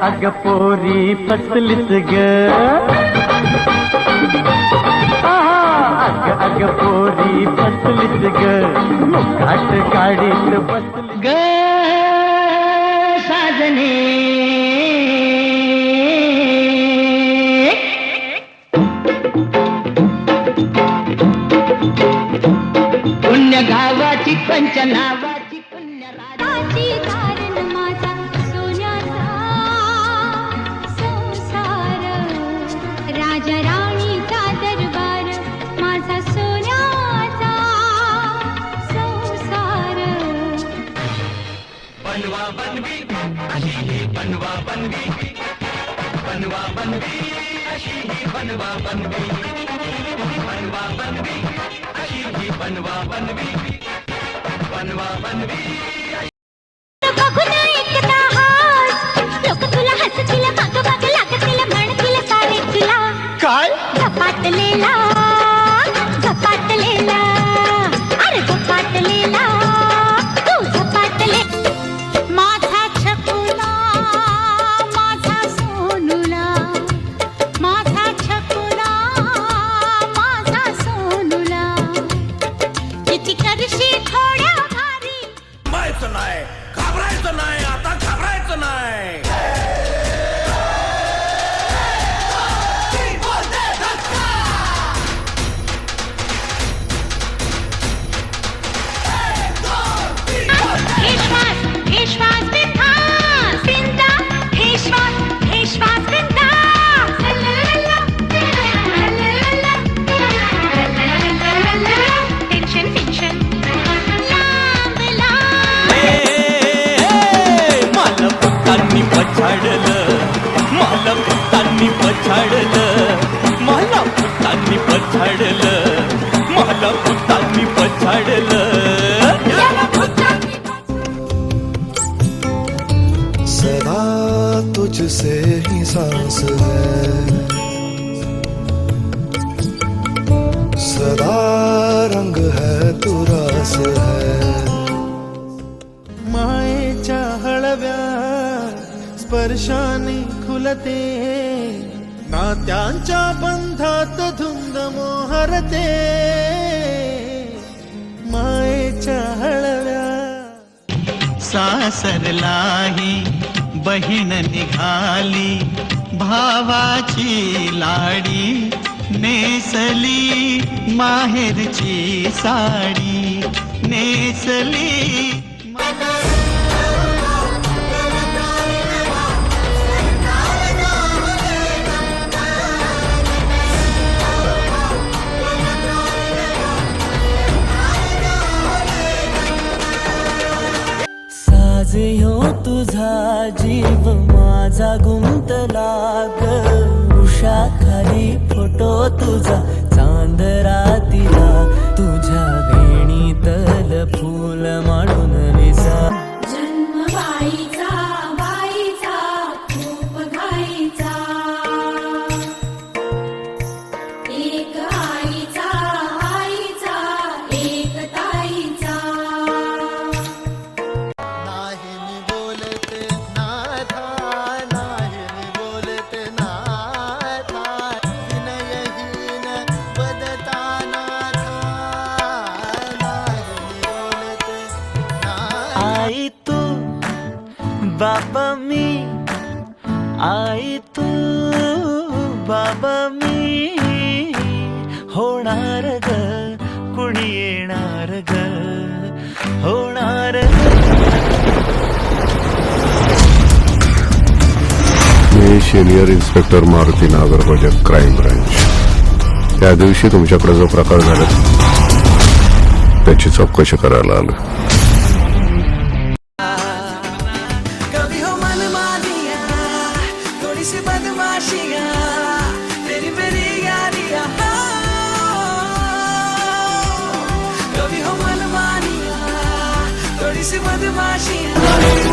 अग पोरी फसलीस ग, अग पोरी फसलीस ग, मुखाट गाडीत बसली ग साजने. पुण्य गावाची पंच नावाची पुण्य राजाची कारण माझा सोन्याचा संसार, राजा राणीचा दरबार माझा सोन्याचा संसार. बनवा बनवी अशी ही बनवा बनवी, बनवा बनवी अशी ही बनवा बनवी, बनवा बनवी अशी ही बनवा बनवी, बनवा बनवी. बघून ऐकता हास लोक तुला हसतील, माग माग लागतील, म्हणतील सारे तुला काय झपाटलेला झपाटलेला, अरे झपाटलेला तू झपाटले. माझा छकुला माझा सोनुला, माझा छकुला माझा सोनुला, किती करशी थोड्या भारी. मायचं नाही, घाबरायचं नाही, आता घाबरायचं नाही. हे श्वास बिनधास्त, बिनधास्त, हे श्वास बिनधास्त. टेन्शन टेन्शन लांब लांब. मला पुतांनी पछाडलं, मला पुतांनी पछाडलं, मला पुतांनी पछाडलं, मला पुतांनी पछाडलं. सदा तुझसे ही सांस है, सदा रंग है तू रास है. मायेच्या हळव्या स्पर्शाने खुलते, नात्यांच्या बंधात धुंद मोहरते. मायेच्या हळव्या सासरलाही बहीण निघाली, भावाची लाडी नेसली, माहेरची साडी नेसली. साज ह्यो तुझा जीव माझा गुंतला ग, उषाखाली फोटो तुझा चांद रातीला, तुझ्या वेणीतल फूल मांडून निसा. जन्म बाईचा बाईचा खूप घाईचा, एक आईचा आईचा एक ताईचा. नाही मी बोलते नाथा, नाही मी बोलते नाथा, विनयहीन बदता नाथा, नाही मी बोलते नाथा. आई तू बाबा मी, आई तू बाबा मी, होणार ग कुणी येणार ग, होणार मी senior inspector Maruti Nagargoje, crime branch. त्या दिवशी तुमच्याकडे जो प्रकार झाला त्याची चौकशी करायला आलो. कभी हो मनमानिया थोड़ी सी बदमाशिया, तेरी मेरी यारिया. कभी हो मनमानिया थोड़ी सी बदमाशिया.